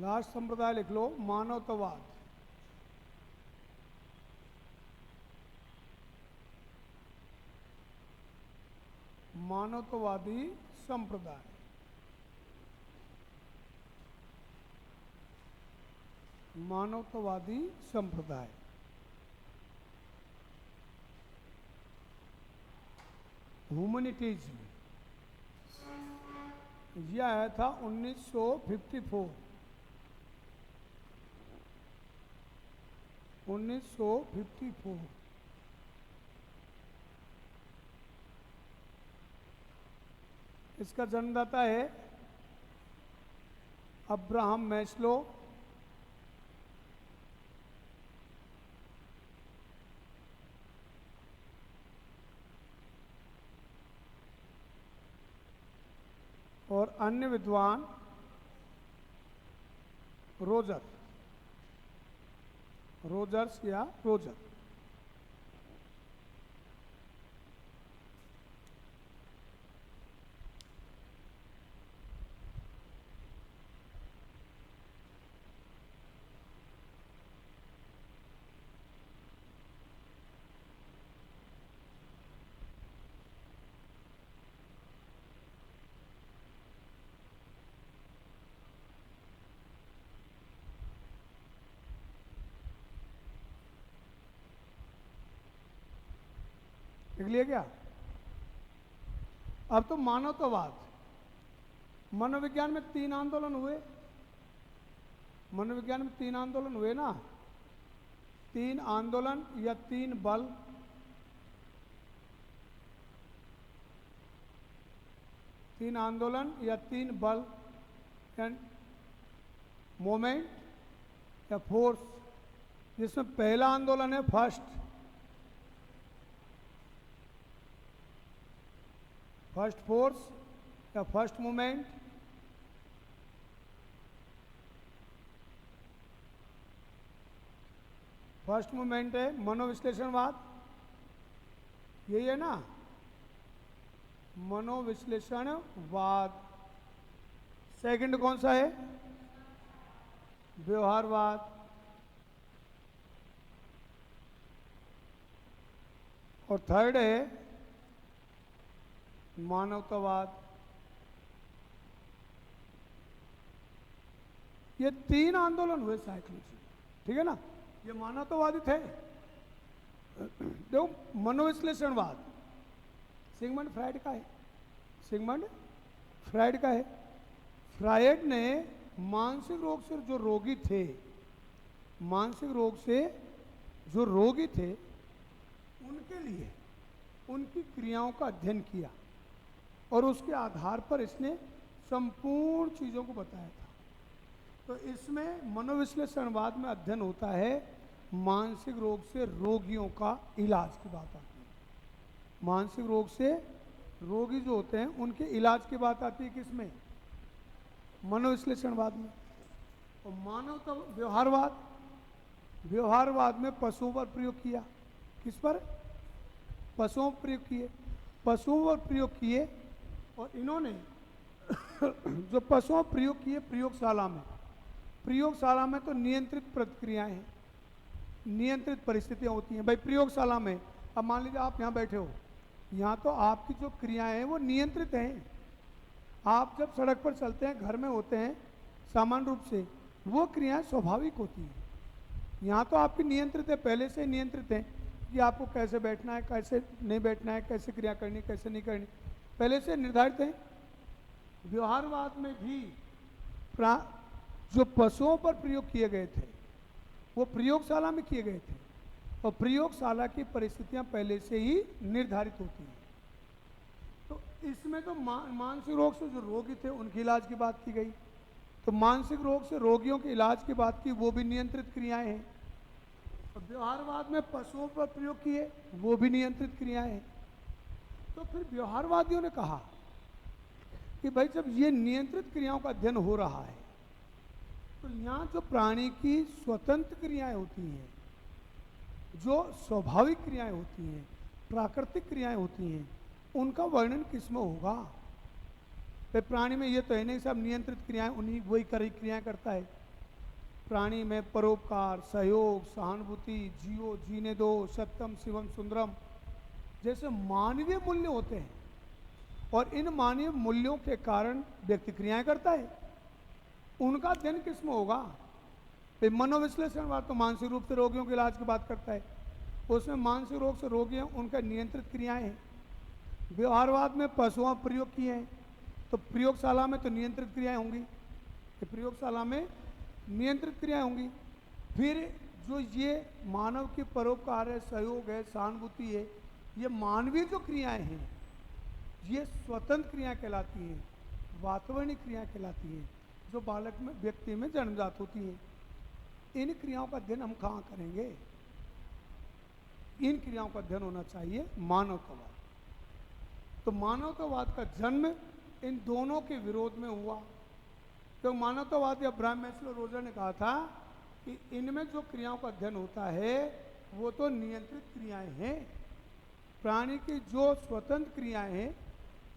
Last संप्रदाय लिख लो, मानवतावाद। मानवतावादी संप्रदाय। मानवतावादी संप्रदाय ह्यूमैनिटीज में यह आया था 1954। 1954। इसका जन्मदाता है अब्राहम मैस्लो। और अन्य विद्वान रोजर्स या रोजर। लिख लिया क्या? अब तो मानवतावाद। मनोविज्ञान में 3 आंदोलन हुए। मनोविज्ञान में 3 आंदोलन हुए ना। 3 आंदोलन या 3 बल। तीन आंदोलन या 3 बल एंड मोमेंट या फोर्स, जिसमें पहला आंदोलन है फर्स्ट फोर्स या फर्स्ट मूवमेंट। फर्स्ट मूवमेंट है मनोविश्लेषणवाद, यही है ना, मनोविश्लेषणवाद। सेकंड कौन सा है? व्यवहारवाद। और थर्ड है मानवतावाद। ये 3 आंदोलन हुए साइकोलॉजी, ठीक है ना। ये मानवतावादी थे। देखो, मनोविश्लेषणवाद सिगमंड फ्रायड का है। सिगमंड फ्रायड का है। फ्रायड ने मानसिक रोग से जो रोगी थे, मानसिक रोग से जो रोगी थे, उनके लिए उनकी क्रियाओं का अध्ययन किया और उसके आधार पर इसने संपूर्ण चीज़ों को बताया था। तो इसमें मनोविश्लेषणवाद में अध्ययन होता है मानसिक रोग से रोगियों का इलाज की बात आती है। मानसिक रोग से रोगी जो होते हैं उनके इलाज की बात आती है किसमें? मनोविश्लेषणवाद में। और मानवता व्यवहारवाद, व्यवहारवाद में पशुओं पर प्रयोग किया। किस पर? पशुओं पर प्रयोग किए। पशुओं पर प्रयोग किए और इन्होंने जो पशुओं प्रयोग किए प्रयोगशाला में तो नियंत्रित प्रतिक्रियाएं हैं, नियंत्रित परिस्थितियां होती हैं। भाई प्रयोगशाला में अब मान लीजिए आप यहाँ बैठे हो, यहाँ तो आपकी जो क्रियाएं हैं वो नियंत्रित हैं। आप जब सड़क पर चलते हैं, घर में होते हैं, सामान्य रूप से वो क्रियाएं स्वाभाविक होती हैं। यहाँ तो आपकी नियंत्रित है, पहले से नियंत्रित है कि आपको कैसे बैठना है, कैसे नहीं बैठना है, कैसे क्रिया करनी, कैसे नहीं करनी, पहले से निर्धारित है। व्यवहारवाद में भी जो पशुओं पर प्रयोग किए गए थे वो प्रयोगशाला में किए गए थे और प्रयोगशाला की परिस्थितियां पहले से ही निर्धारित होती हैं। तो इसमें तो मानसिक रोग से जो रोगी थे उनके इलाज की बात की गई। तो मानसिक रोग से रोगियों के इलाज की बात की, वो भी नियंत्रित क्रियाएं हैं। और व्यवहारवाद में पशुओं पर प्रयोग किए, वो भी नियंत्रित क्रियाएं हैं। तो फिर व्यवहारवादियों ने कहा कि भाई जब ये नियंत्रित क्रियाओं का अध्ययन हो रहा है तो यहाँ जो प्राणी की स्वतंत्र क्रियाएं होती हैं, जो स्वाभाविक क्रियाएं होती हैं, प्राकृतिक क्रियाएं होती हैं, उनका वर्णन किसमें होगा? भाई प्राणी में ये तो है नहीं सब नियंत्रित क्रियाएं, उन्हीं वही करी क्रियाएं करता है। प्राणी में परोपकार, सहयोग, सहानुभूति, जियो, जीने दो, सत्यम, शिवम, सुंदरम जैसे मानवीय मूल्य होते हैं। और इन मानवीय मूल्यों के कारण व्यक्ति क्रियाएं करता है। उनका अध्ययन किसमें होगा? मनोविश्लेषणवाद तो मानसिक रूप से रोगियों के इलाज की बात करता है, उसमें मानसिक रोग से रोगी हैं उनका नियंत्रित क्रियाएं हैं। व्यवहारवाद में पशुओं प्रयोग किए हैं, तो प्रयोगशाला में तो नियंत्रित क्रियाएं होंगी, कि प्रयोगशाला में नियंत्रित क्रियाएं होंगी। फिर जो ये मानव की परोपकार है, सहयोग है, सहानुभूति है, ये मानवीय जो क्रियाएं हैं ये स्वतंत्र क्रियाएं कहलाती हैं, वातावरणीय क्रियाएं कहलाती हैं, जो बालक में, व्यक्ति में जन्मजात होती हैं। इन क्रियाओं का अध्ययन हम कहाँ करेंगे? इन क्रियाओं का अध्ययन होना चाहिए मानवतावाद। तो मानवतावाद का जन्म इन दोनों के विरोध में हुआ। तो मानवतावाद या अब्राहम मैस्लो रोजर ने कहा था कि इनमें जो क्रियाओं का अध्ययन होता है वो तो नियंत्रित क्रियाएं हैं। प्राणी की जो स्वतंत्र क्रियाएं हैं,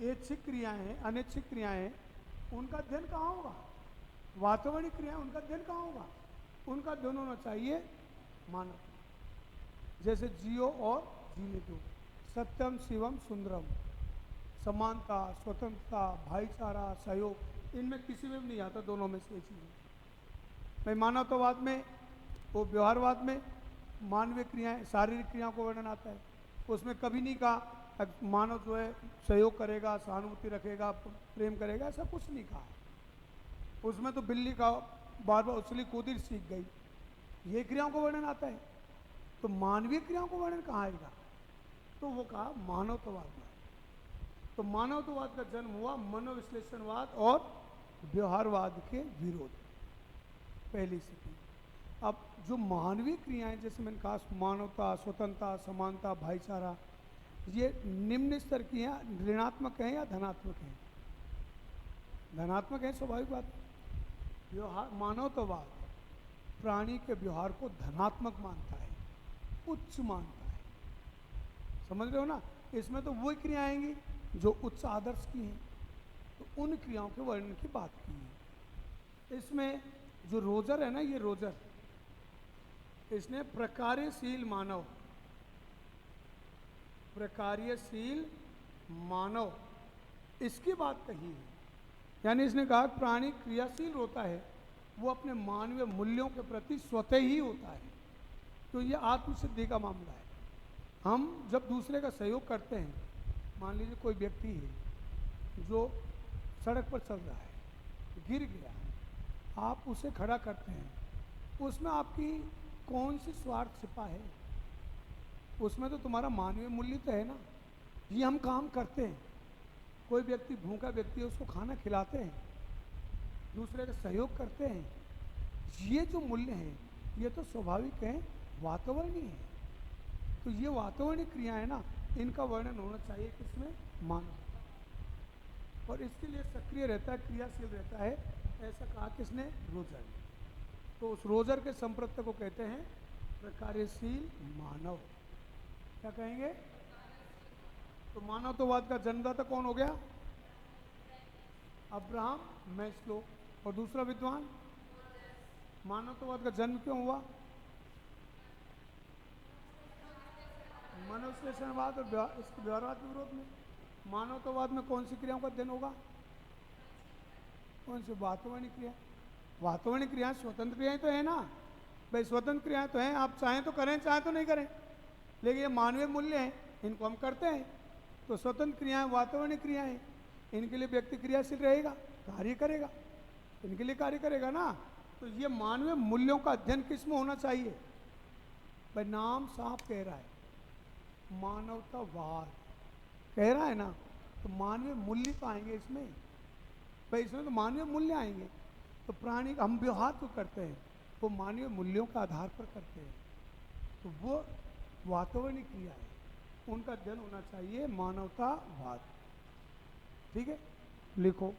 ऐच्छिक क्रियाएं हैं, अनैच्छिक क्रियाएं हैं, उनका अध्ययन कहाँ होगा? वातावरणीय क्रियाएं, उनका अध्ययन कहाँ होगा? उनका अध्ययन होना चाहिए मानव, जैसे जियो और जीने दो, सत्यम, शिवम, सुंदरम, समानता, स्वतंत्रता, भाईचारा, सहयोग, इनमें किसी में भी नहीं आता, दोनों में से चीज़ें। भाई मानवतावाद में, वो व्यवहारवाद में मानवीय क्रियाएं, शारीरिक क्रियाओं को वर्णन आता है, उसमें कभी नहीं कहा मानव जो है सहयोग करेगा, सहानुभूति रखेगा, प्रेम करेगा, ऐसा कुछ नहीं कहा। उसमें तो बिल्ली का बार बार उछली कूदी सीख गई, ये क्रियाओं को वर्णन आता है। तो मानवीय क्रियाओं को वर्णन कहाँ आएगा? तो वो कहा मानवतावाद में। तो मानवतावाद का जन्म हुआ मनोविश्लेषणवाद और व्यवहारवाद के विरोध, पहली स्थिति। अब जो मानवीय क्रियाएं, जैसे मैंने कहा मानवता, स्वतंत्रता, समानता, भाईचारा, ये निम्न स्तर की हैं, ऋणात्मक हैं या धनात्मक हैं? धनात्मक है, स्वाभाविक बात। व्यवहार, मानवतावाद प्राणी के व्यवहार को धनात्मक मानता है, उच्च मानता है। समझ रहे हो ना? इसमें तो वही क्रियाएं आएंगी जो उच्च आदर्श की हैं, तो उन क्रियाओं के वर्णन की बात की है। इसमें जो रोजर है ना, ये रोजर, इसने प्रकार्यशील मानव, प्रकार्यशील मानव, इसकी बात कही है। यानी इसने कहा प्राणी क्रियाशील होता है, वो अपने मानवीय मूल्यों के प्रति स्वतः ही होता है। तो ये आत्मसिद्धि का मामला है। हम जब दूसरे का सहयोग करते हैं, मान लीजिए कोई व्यक्ति है जो सड़क पर चल रहा है, गिर गया, आप उसे खड़ा करते हैं, उसमें आपकी कौन सी स्वार्थ छिपा है? उसमें तो तुम्हारा मानवीय मूल्य तो है ना। ये हम काम करते हैं, कोई व्यक्ति भूखा व्यक्ति है उसको खाना खिलाते हैं, दूसरे का सहयोग करते हैं, ये जो मूल्य हैं ये तो स्वाभाविक हैं, वातावरणीय है। तो ये वातावरणीय क्रिया है ना, इनका वर्णन होना चाहिए किसमें? मानव। और इसके लिए सक्रिय रहता है, क्रियाशील रहता है, ऐसा कहा किसने? रोजर ने। तो उस रोजर के संप्रत्य को कहते हैं प्रकार्यशील मानव। क्या कहेंगे? तो मानवतावाद का जन्मदाता कौन हो गया? Abraham Maslow. और दूसरा विद्वान? मानवतावाद का जन्म क्यों हुआ? मनोविश्लेषणवाद और इसके व्यवहारवाद के विरोध में। मानवतावाद में कौन सी क्रियाओं का अध्ययन होगा? कौन सी? वातावरणीय क्रिया। वातावरणीय क्रियाएं स्वतंत्र क्रियाएं तो है ना भाई, स्वतंत्र क्रियाएं तो हैं, आप चाहें तो करें, चाहें तो नहीं करें, लेकिन ये मानवीय मूल्य हैं, इनको हम करते हैं। तो स्वतंत्र क्रियाएं वातावरणीय क्रियाएं हैं, इनके लिए व्यक्ति क्रियाशील रहेगा, कार्य करेगा, इनके लिए कार्य करेगा ना। तो ये मानवीय मूल्यों का अध्ययन किस में होना चाहिए भाई? नाम साफ कह रहा है, मानवतावाद कह रहा है ना, तो मानवीय मूल्य तो आएंगे इसमें भाई, इसमें तो मानवीय मूल्य आएंगे। तो प्राणी का हम व्यवहार तो करते हैं, वो मानवीय मूल्यों के आधार पर करते हैं, तो वो वातावरणीय क्रिया है, उनका अध्ययन होना चाहिए मानवतावाद। ठीक है, लिखो।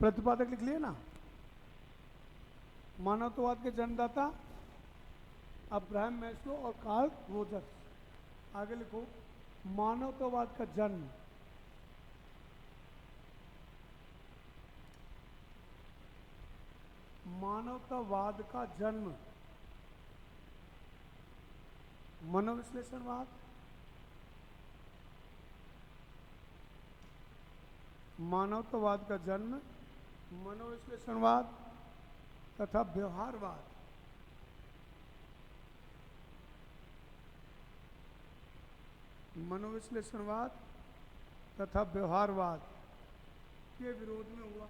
प्रतिपादक लिख लिए ना? मानवतावाद के जन्मदाता अब्राहम मैस्लो और कार्ल रोजर्स। आगे लिखो। मानवतावाद का जन्म मानवतावाद का जन्म, मनोविश्लेषणवाद, मानवतावाद का जन्म, मनोविश्लेषणवाद तथा व्यवहारवाद। मनोविश्लेषणवाद तथा व्यवहारवाद के विरोध में हुआ।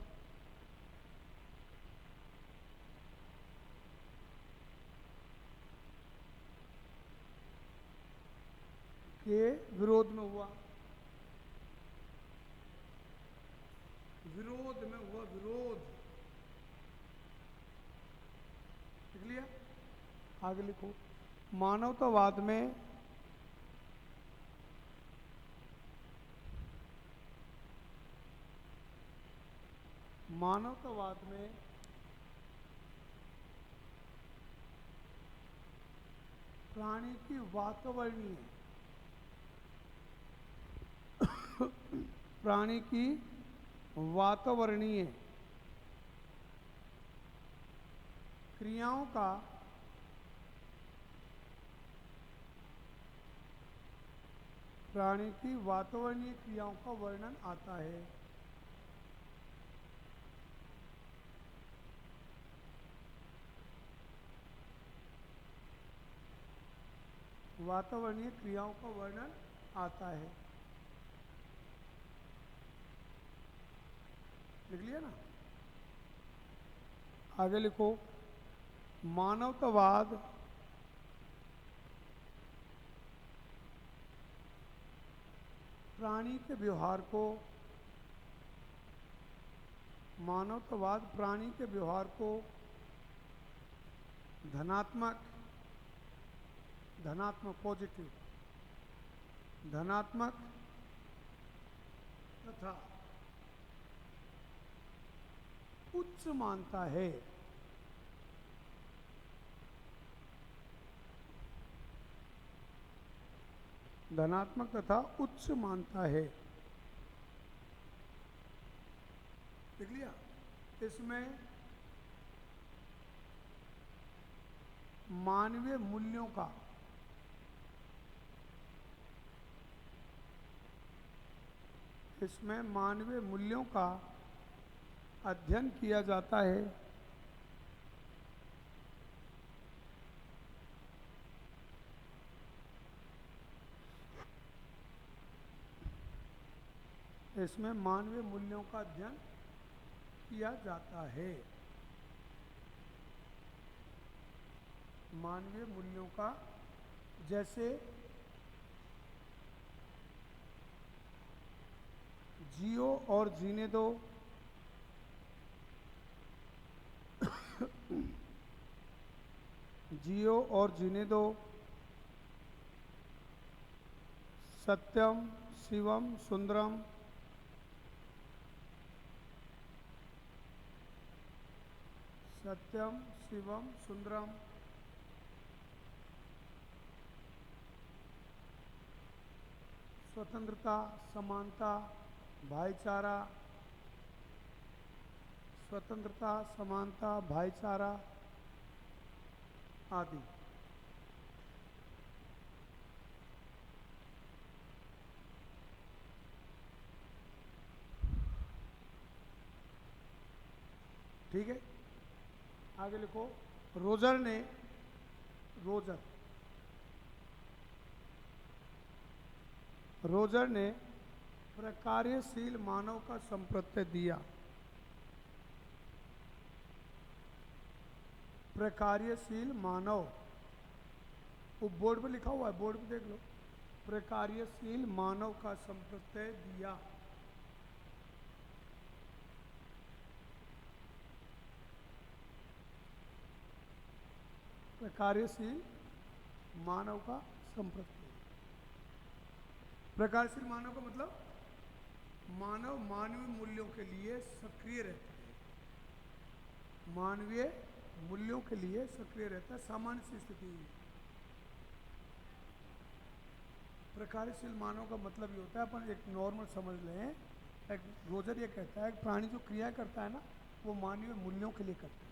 के विरोध में हुआ, विरोध में हुआ, विरोध। लिख लिया? आगे लिखो। मानवतावाद में प्राणी की वातावरणीय प्राणी की वातावरणीय क्रियाओं का वर्णन आता है। वातावरणीय क्रियाओं का वर्णन आता है। लिख लिया ना? आगे लिखो। मानवतावाद प्राणी के व्यवहार को धनात्मक पॉजिटिव, धनात्मक तथा उच्च मानता है। धनात्मक तथा उच्च मानता है। देख लिया? इसमें मानवीय मूल्यों का अध्ययन किया जाता है। इसमें मानवीय मूल्यों का अध्ययन किया जाता है। मानवीय मूल्यों का, जैसे जियो और जीने दो, जियो और जीने दो, सत्यम शिवम सुंदरम, सत्यम शिवम सुंदरम, स्वतंत्रता, समानता, भाईचारा, स्वतंत्रता, समानता, भाईचारा आदि। ठीक है? आगे लिखो। रोजर ने प्रकार्यशील मानव का संप्रत्यय दिया। प्रकार्यशील मानव, वो बोर्ड पे लिखा हुआ है, बोर्ड पे देख लो। प्रकार्यशील मानव का संप्रत्यय दिया। प्रकार्यशील मानव का संप्रत्यय। प्रकार्यशील मानव का मतलब मानव मानवीय मूल्यों के लिए सक्रिय रहता है। मानवीय मूल्यों के लिए सक्रिय रहता है, सामान्य सी स्थिति। प्रकार्यशील मानव का मतलब ये होता है, अपन एक नॉर्मल समझ लें, एक रोजर ये कहता है कि प्राणी जो क्रिया करता है ना, वो मानवीय मूल्यों के लिए करता है।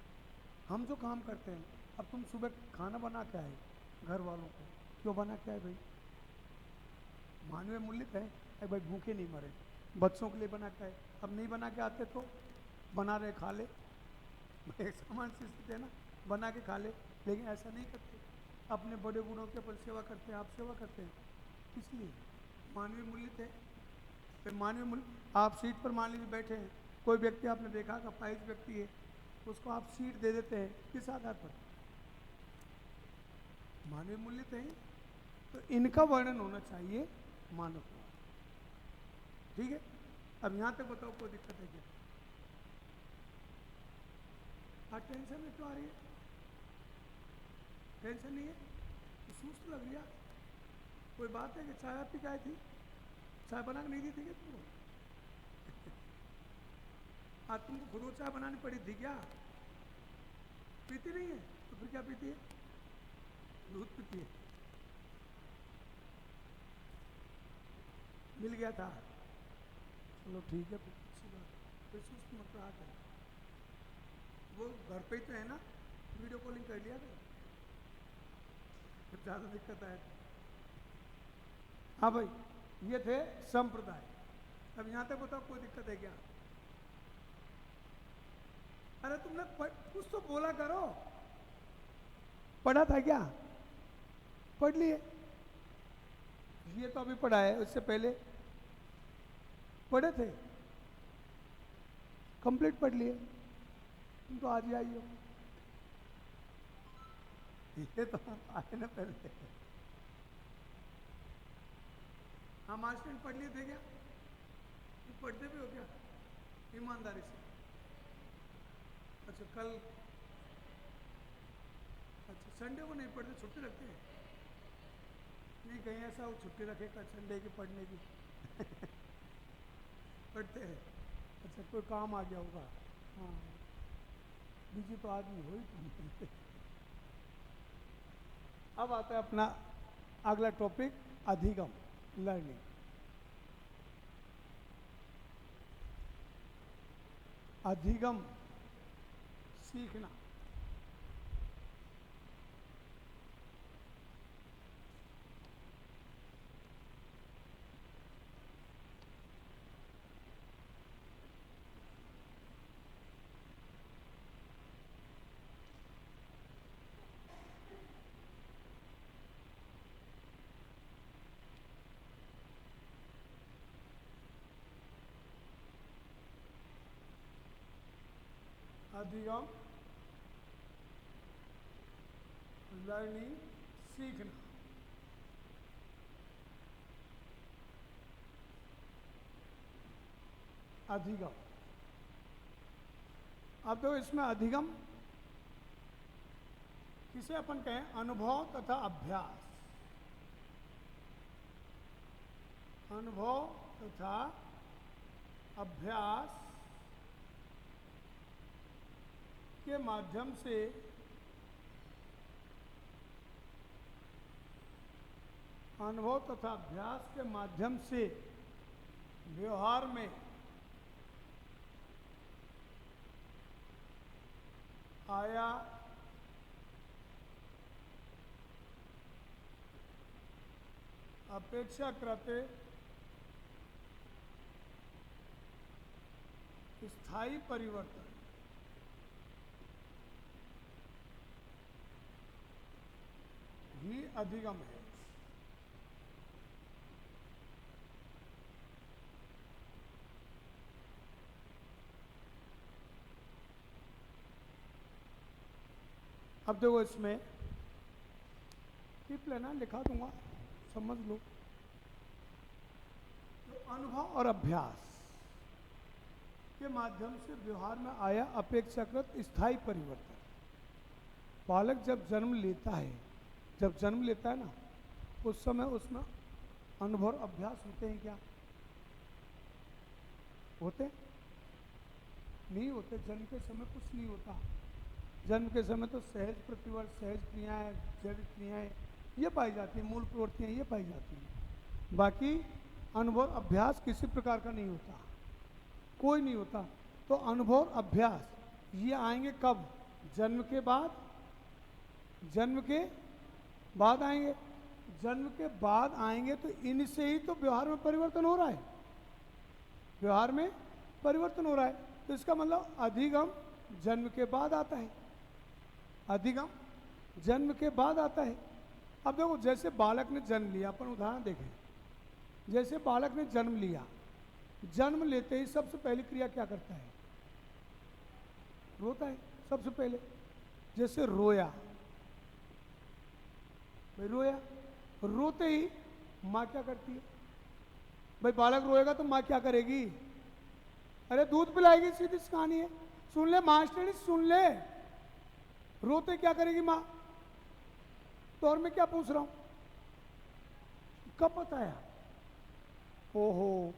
हम जो काम करते हैं, अब तुम सुबह खाना बना के आए घर वालों को, क्यों बना के आए भाई? मानवीय मूल्य है, अरे भाई भूखे नहीं मरे, बच्चों के लिए बना के आए। अब नहीं बना के आते तो बना रहे खा ले, एक समान सी स्थिति है ना, बना के खा ले। लेकिन ऐसा नहीं करते, अपने बड़े बूढ़ों की अपन सेवा करते हैं, आप सेवा करते हैं, इसलिए मानवीय मूल्य थे। फिर मानवीय मूल्य, आप सीट पर मान लीजिए बैठे हैं, कोई व्यक्ति आपने देखा कि अपाहिज व्यक्ति है, उसको आप सीट दे देते हैं, किस आधार पर? मानवीय मूल्य थे। तो इनका वर्णन होना चाहिए मानव का। ठीक है, अब यहां तक बताओ कोई दिक्कत है क्या? हाँ, टेंशन में क्यों आ रही है? टेंशन नहीं है तो सुस्त लग रही है? कोई बात है कि चाय आप पी के आई थी, चाय बना के नहीं दी थी क्या तुमको? आज तुमको खुद चाय बनानी पड़ी थी क्या? पीती नहीं है तो फिर क्या पीती है? दूध पीती है। मिल गया था, चलो ठीक है, फिर अच्छी बात। फिर सुस्त मत रहा करें, वो घर पे ही तो है ना, वीडियो कॉलिंग कर लिया था, फिर ज़्यादा दिक्कत आए। हाँ भाई, ये थे संप्रदाय। अब यहाँ तक बताओ कोई दिक्कत है क्या? अरे तुमने कुछ तो बोला करो, पढ़ा था क्या? पढ़ लिए? ये तो अभी पढ़ा है, उससे पहले पढ़े थे, कंप्लीट पढ़ लिए। तुम तो आज ही आई हो, ये तो आए ना पहले। हाँ, मास्टर पढ़ लिए थे क्या? तुम पढ़ते भी हो क्या ईमानदारी से? अच्छा, कल, अच्छा संडे को नहीं पढ़ते, छुट्टी रखते हैं? नहीं, कहीं ऐसा हो छुट्टी रखे कल संडे की पढ़ने की? पढ़ते हैं। अच्छा, कोई काम आ गया होगा। हाँ, बिजी तो आदमी हो ही। अब आता है अपना अगला टॉपिक, अधिगम, लर्निंग। अधिगम, सीखना। अधिगम, लर्निंग, सीखना। अधिगम, अब तो इसमें अधिगम किसे अपन कहें? अनुभव तथा अभ्यास। अनुभव तथा अभ्यास के माध्यम से अनुभव तथा अभ्यास के माध्यम से व्यवहार में आया अपेक्षाकृत स्थायी परिवर्तन ही अधिगम है। अब देखो, इसमें टिप लेना, लिखा दूंगा, समझ लो। तो अनुभव और अभ्यास के माध्यम से व्यवहार में आया अपेक्षाकृत स्थायी परिवर्तन। बालक जब जन्म लेता है, ना, उस समय उसमें अनुभव और अभ्यास होते हैं क्या? होते नहीं होते? जन्म के समय कुछ नहीं होता। जन्म के समय तो सहज प्रतिवर्ष, सहज क्रियाएं, जैविक क्रियाएं ये पाई जाती हैं, मूल प्रवृत्तियां ये पाई जाती हैं। बाकी अनुभव अभ्यास किसी प्रकार का नहीं होता, कोई नहीं होता। तो अनुभव अभ्यास ये आएंगे कब? जन्म के बाद, जन्म के बाद आएंगे, जन्म के बाद आएंगे तो इनसे ही तो व्यवहार में परिवर्तन हो रहा है, व्यवहार में परिवर्तन हो रहा है। तो इसका मतलब अधिगम जन्म के बाद आता है, अधिगम जन्म के बाद आता है। अब देखो जैसे बालक ने जन्म लिया, अपन उदाहरण देखें, जैसे बालक ने जन्म लिया, जन्म लेते ही सबसे पहली क्रिया क्या करता है? रोता है सबसे पहले। जैसे रोया, भाई रोया, रोते ही माँ क्या करती है? भाई बालक रोएगा तो माँ क्या करेगी? अरे दूध पिलाएगी, सीधी सी कहानी है। सुन ले मास्टर, सुन ले, रोते क्या करेगी माँ? तो और मैं क्या पूछ रहा हूं, कब बताया? ओहो,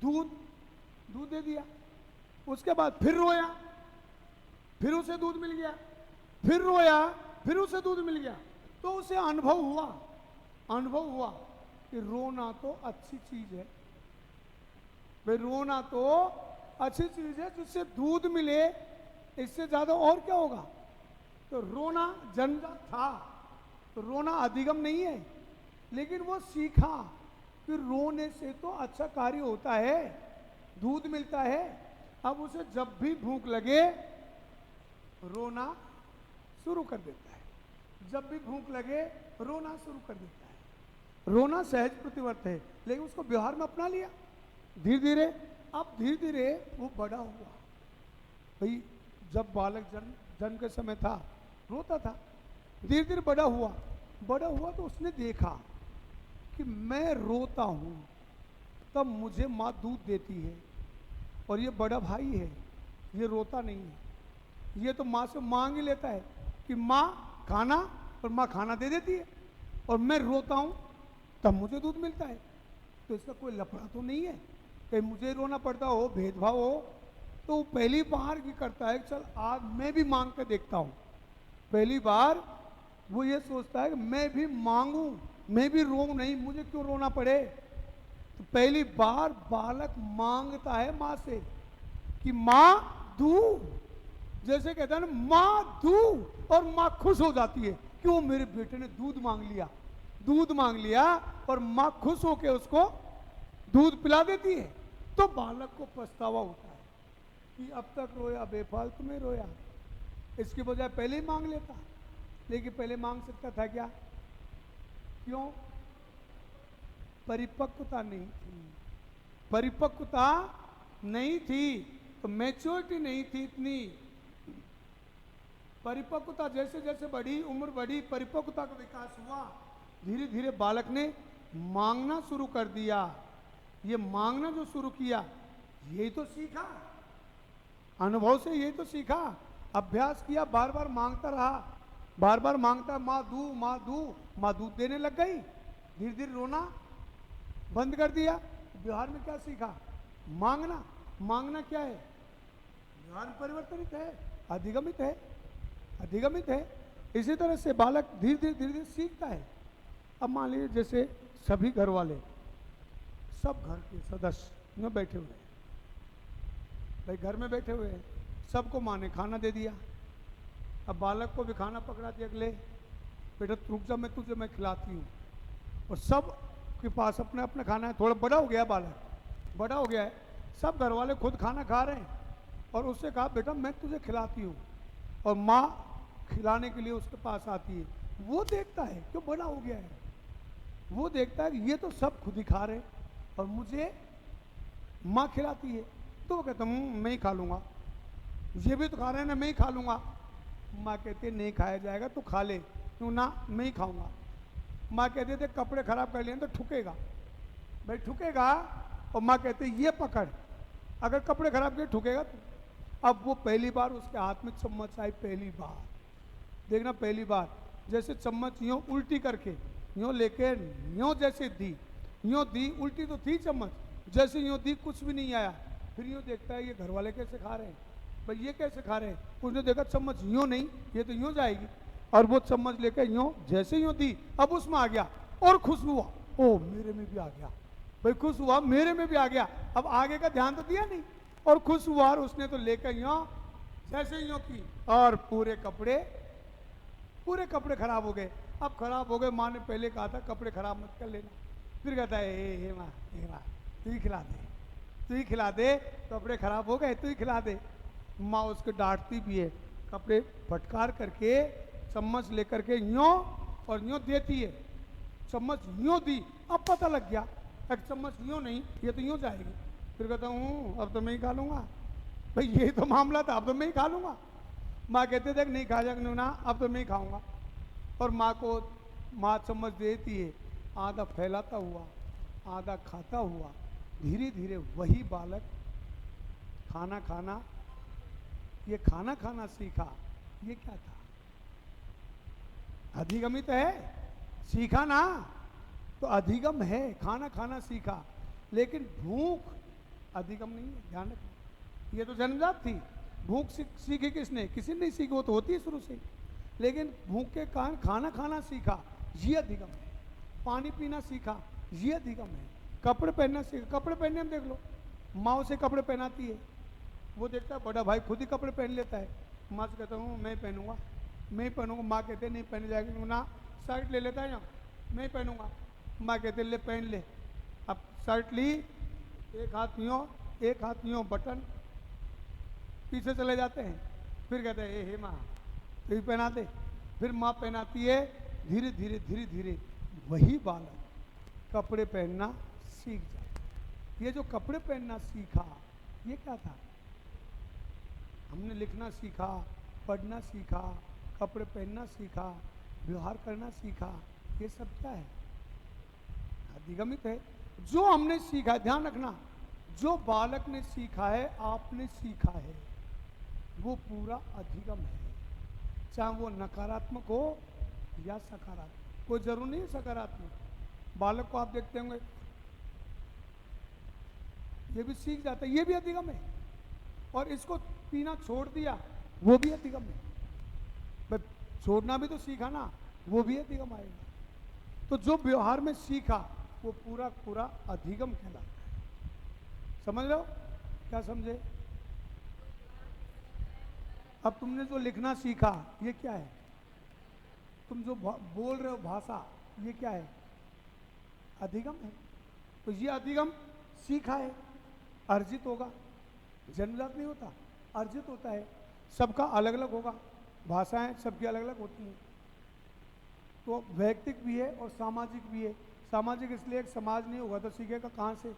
दूध, दूध दे दिया, उसके बाद फिर रोया, फिर उसे दूध मिल गया, फिर रोया, फिर उसे दूध मिल गया। तो उसे अनुभव हुआ, अनुभव हुआ कि रोना तो अच्छी चीज है, भाई रोना तो अच्छी चीज है, जिससे दूध मिले, इससे ज्यादा और क्या होगा? तो रोना जन्मजात था, तो रोना अधिगम नहीं है, लेकिन वो सीखा कि रोने से तो अच्छा कार्य होता है, दूध मिलता है। अब उसे जब भी भूख लगे रोना शुरू कर देता है, जब भी भूख लगे रोना शुरू कर देता है। रोना सहज प्रतिवर्त है, लेकिन उसको व्यवहार में अपना लिया धीरे धीरे। अब धीरे धीरे वो बड़ा हुआ, भाई जब बालक जन्म के समय था रोता था, धीरे धीरे बड़ा हुआ, बड़ा हुआ तो उसने देखा कि मैं रोता हूँ तब मुझे माँ दूध देती है, और ये बड़ा भाई है, ये रोता नहीं है, ये तो माँ से मांग ही लेता है कि माँ खाना, और माँ खाना दे देती है, और मैं रोता हूँ तब मुझे दूध मिलता है। तो इसका कोई लफड़ा तो नहीं है, कहीं मुझे रोना पड़ता हो, भेदभाव हो। तो वो पहली बार की करता है, चल आज मैं भी मांग कर देखता हूँ। पहली बार वो ये सोचता है कि मैं भी मांगू, मैं भी रो, नहीं मुझे क्यों रोना पड़े। तो पहली बार बालक मांगता है माँ से कि माँ दू, जैसे कहता है ना माँ दू, और माँ खुश हो जाती है कि वो मेरे बेटे ने दूध मांग लिया, दूध मांग लिया, और माँ खुश होकर उसको दूध पिला देती है। तो बालक को पछतावा होता है कि अब तक रोया, बेफालतू में रोया, इसकी बजाय पहले ही मांग लेता। लेकिन पहले मांग सकता था क्या? क्यों? परिपक्वता नहीं थी, परिपक्वता नहीं थी, तो मैच्योरिटी नहीं थी इतनी। परिपक्वता जैसे जैसे बढ़ी, उम्र बढ़ी, परिपक्वता का विकास हुआ, धीरे धीरे बालक ने मांगना शुरू कर दिया। ये मांगना जो शुरू किया, यही तो सीखा, अनुभव से यही तो सीखा, अभ्यास किया, बार बार मांगता रहा, बार बार मांगता, माँ दू, माँ दू, माँ दूध देने लग गई, धीरे धीरे रोना बंद कर दिया। व्यवहार में क्या सीखा? मांगना। मांगना क्या है? व्यवहार में परिवर्तनित है, अधिगमित है, अधिगमित है। इसी तरह से बालक धीरे धीरे धीरे धीरे सीखता है। अब मान लीजिए जैसे सभी घर वाले, सब घर के सदस्य में बैठे हुए हैं, भाई घर में बैठे हुए हैं, सबको माँ ने खाना दे दिया। अब बालक को भी खाना पकड़ा दिया, अगले बेटा रुक जा, मैं खिलाती हूँ, और सब के पास अपना अपना खाना है। थोड़ा बड़ा हो गया बालक, बड़ा हो गया है, सब घर वाले खुद खाना खा रहे हैं, और उससे कहा बेटा मैं तुझे खिलाती हूँ, और माँ खिलाने के लिए उसके पास आती है। वो देखता है क्यों, बड़ा हो गया है, वो देखता है कि ये तो सब खुद ही खा रहे हैं और मुझे माँ खिलाती है। तो वो कहता मैं ही खा लूँगा, ये भी तो खा रहे हैं ना, मैं ही खा लूँगा। माँ कहती है नहीं खाया जाएगा, तो खा ले। क्यों ना, मैं ही खाऊंगा। माँ कहती थे कपड़े खराब कर लिए तो ठुकेगा, भाई ठुकेगा, और माँ कहती है ये पकड़, अगर कपड़े खराब किए ठुकेगा तो। अब वो पहली बार उसके हाथ में चम्मच आई, पहली बार देखना, पहली बार जैसे चम्मच यूँ उल्टी करके यूँ लेके यूँ जैसे दी, यूँ दी, उल्टी तो थी चम्मच, जैसे यूँ दी कुछ भी नहीं आया। फिर यूँ देखता है ये घर वाले कैसे खा रहे हैं, भाई ये कैसे खा रहे हैं। उसने देखा चम्मच यूँ नहीं, ये तो यूँ जाएगी, और वो चम्मच लेकर यूँ जैसे यूँ दी, अब उसमें आ गया, और खुश हुआ, ओ मेरे में भी आ गया, भाई खुश हुआ, मेरे में भी आ गया। अब आगे का ध्यान तो दिया नहीं, और खुश हुआ, और उसने तो लेकर यूँ जैसे यूं की, और पूरे कपड़े खराब हो गए। अब खराब हो गए, माँ ने पहले कहा था कपड़े खराब मत कर लेना, फिर कहता है हे माँ, हे माँ, तू ही खिला दे, तू ही खिला दे, कपड़े खराब हो गए, तू ही खिला दे। माँ उसको डांटती भी है, कपड़े फटकार करके चम्मच लेकर के यूं और यूं देती है, चम्मच यूं दी, अब पता लग गया एक चम्मच यूं नहीं, ये तो यूं जाएगी। फिर कहता हूँ अब तो मैं ही खा लूंगा, भाई यही तो मामला था, अब तो मैं ही खा लूंगा। माँ कहते थे नहीं खा जाएगा ना, अब तो मैं ही खाऊंगा। और माँ चम्मच देती है, आधा फैलाता हुआ, आधा खाता हुआ, धीरे धीरे वही बालक खाना खाना, ये खाना खाना सीखा। ये क्या था? अधिगमित है, सीखा ना, तो अधिगम है, खाना खाना सीखा। लेकिन भूख अधिगम नहीं है, ध्यान रखना। ये तो जन्मजात थी। भूख सीखी किसने? किसी ने नहीं सीखी, वो तो होती है शुरू से। लेकिन भूख के कारण खाना खाना सीखा, ये अधिगम है। पानी पीना सीखा, ये अधिगम है। कपड़े पहनना सीखा, कपड़े पहनने में देख लो, माँ उसे कपड़े पहनाती है, वो देखता है बड़ा भाई खुद ही कपड़े पहन लेता है, माँ से कहता हूँ मैं पहनूंगा, मैं ही पहनूंगा। माँ कहते नहीं पहन जाएगी ना, शर्ट ले लेता है यहाँ, मैं ही पहनूंगा। माँ कहते ले पहन ले। अब शर्ट ली, एक हाथ यूँ बटन, पीछे चले जाते हैं, फिर कहते हैं हे माँ तो ही पहना दे। फिर माँ पहनाती है, धीरे धीरे धीरे धीरे वही बालक कपड़े पहनना सीख जाता। ये जो कपड़े पहनना सीखा, ये क्या था? हमने लिखना सीखा, पढ़ना सीखा, कपड़े पहनना सीखा, व्यवहार करना सीखा, ये सब क्या है? अधिगमित है। जो हमने सीखा, ध्यान रखना, जो बालक ने सीखा है, आपने सीखा है, वो पूरा अधिगम है। चाहे वो नकारात्मक हो या सकारात्मक, कोई जरूर नहीं है सकारात्मक। बालक को आप देखते होंगे, ये भी सीख जाता है, ये भी अधिगम है। और इसको पीना छोड़ दिया, वो भी अधिगम है। भाई छोड़ना भी तो सीखा ना, वो भी अधिगम आएगा। तो जो व्यवहार में सीखा, वो पूरा पूरा अधिगम कहलाता है। समझ लो, क्या समझे? अब तुमने जो लिखना सीखा, ये क्या है? तुम जो बोल रहे हो भाषा, ये क्या है? अधिगम है। तो ये अधिगम सीखा है, अर्जित होगा, जन्मजात नहीं होता, अर्जित होता है। सबका अलग अलग होगा, भाषाएं सबकी अलग अलग होती हैं। तो वैयक्तिक भी है और सामाजिक भी है। सामाजिक इसलिए एक समाज नहीं होगा तो सीखेगा कहाँ से?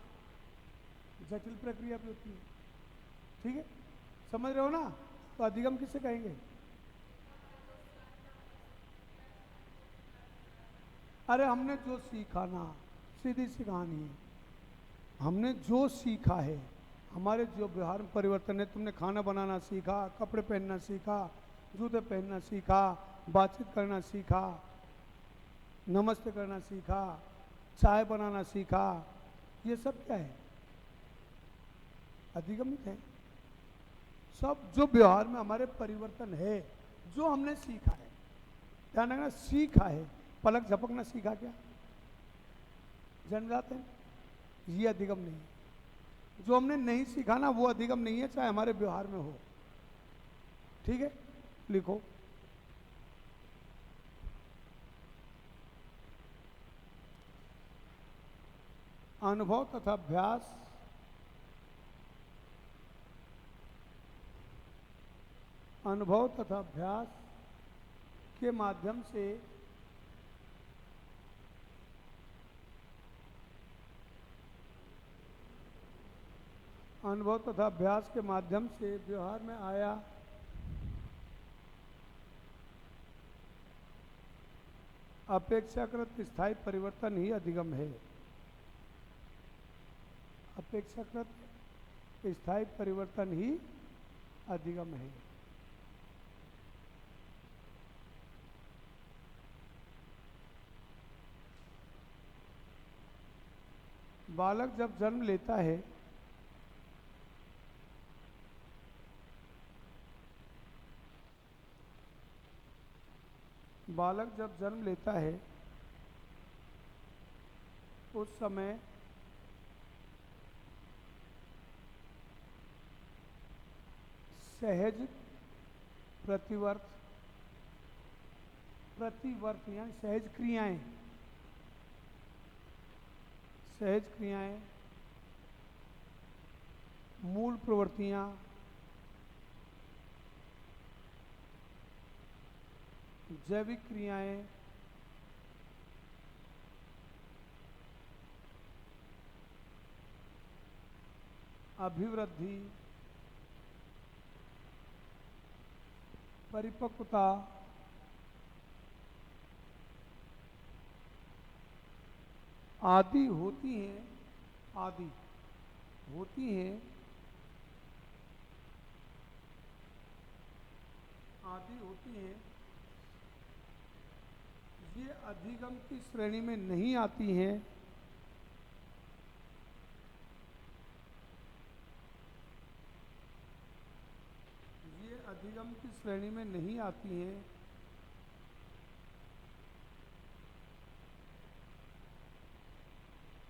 जटिल प्रक्रिया भी होती है। ठीक है, समझ रहे हो ना? तो अधिगम किसे कहेंगे? अरे हमने जो सीखा ना, सीधी सी कहानी है, हमने जो सीखा है, हमारे जो व्यवहार में परिवर्तन है। तुमने खाना बनाना सीखा, कपड़े पहनना सीखा, जूते पहनना सीखा, बातचीत करना सीखा, नमस्ते करना सीखा, चाय बनाना सीखा, ये सब क्या है? अधिगमित है। सब जो व्यवहार में हमारे परिवर्तन है, जो हमने सीखा है। ध्यान रखना, सीखा है। पलक झपकना सीखा क्या? जन्मजात है, ये अधिगम नहीं है। जो हमने नहीं सीखा ना, वो अधिगम नहीं है, चाहे हमारे व्यवहार में हो। ठीक है, लिखो। अनुभव तथा अभ्यास अनुभव तथा अभ्यास के माध्यम से अनुभव तथा अभ्यास के माध्यम से व्यवहार में आया अपेक्षाकृत स्थायी परिवर्तन ही अधिगम है। अपेक्षाकृत स्थायी परिवर्तन ही अधिगम है। बालक जब जन्म लेता है, बालक जब जन्म लेता है, उस समय सहज प्रतिवर्त, प्रतिवर्त यानी सहज क्रियाएं, सहज क्रियाएं, मूल प्रवृत्तियां, जैविक क्रियाएं, अभिवृद्धि, परिपक्वता, आदि होती हैं, आदि होती हैं, आदि होती हैं, ये अधिगम की श्रेणी में नहीं आती हैं, ये अधिगम की श्रेणी में नहीं आती हैं,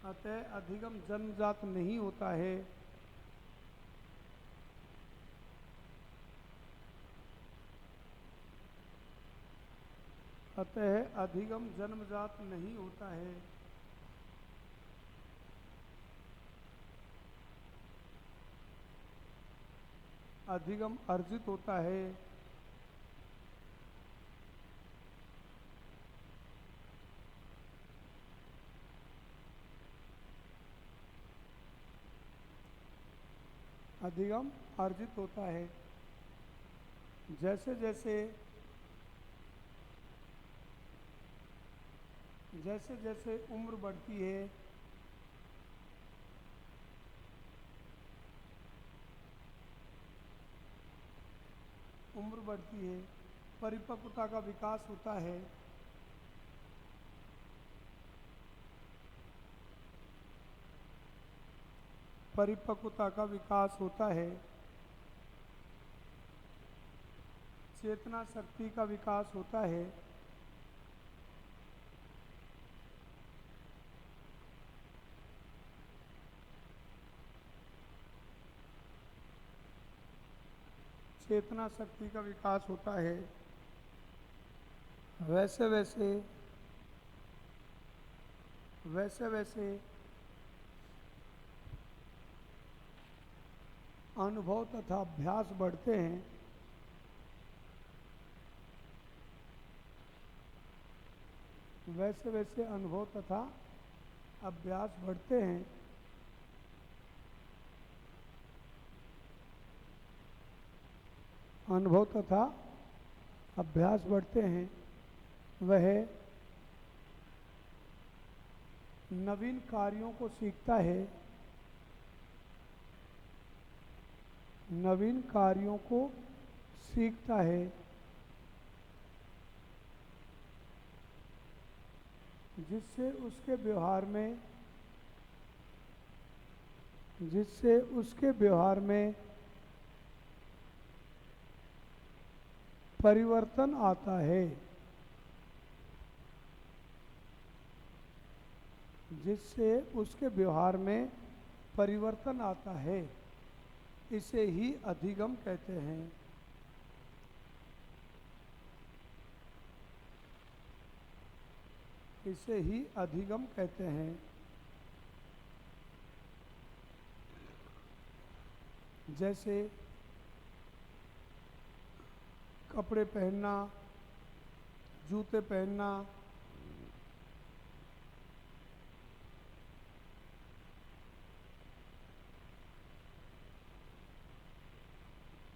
अतः अधिगम जन्मजात नहीं होता है, अतः अधिगम जन्मजात नहीं होता है, अधिगम अर्जित होता है, अधिगम अर्जित होता है। जैसे जैसे जैसे जैसे उम्र बढ़ती है, उम्र बढ़ती है, परिपक्वता का विकास होता है, परिपक्वता का विकास होता है, चेतना शक्ति का विकास होता है, चेतना शक्ति का विकास होता है। वैसे वैसे वैसे वैसे अनुभव तथा अभ्यास बढ़ते हैं, वैसे वैसे अनुभव तथा अभ्यास बढ़ते हैं, अनुभव तथा अभ्यास बढ़ते हैं, वह नवीन कार्यों को सीखता है, नवीन कार्यों को सीखता है, जिससे उसके व्यवहार में परिवर्तन आता है, जिससे उसके व्यवहार में परिवर्तन आता है। इसे ही अधिगम कहते हैं। इसे ही अधिगम कहते हैं। जैसे कपड़े पहनना, जूते पहनना,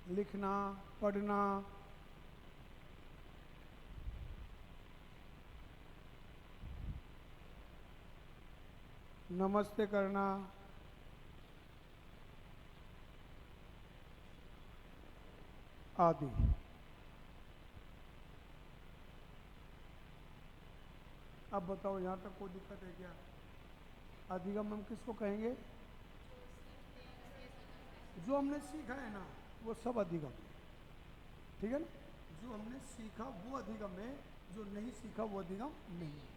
लिखना, पढ़ना, नमस्ते करना, आदि। अब बताओ यहाँ तक कोई दिक्कत है क्या? अधिगम हम किसको कहेंगे? जो हमने सीखा है ना वो सब अधिगम, ठीक है ना? जो हमने सीखा वो अधिगम है, जो नहीं सीखा वो अधिगम नहीं है।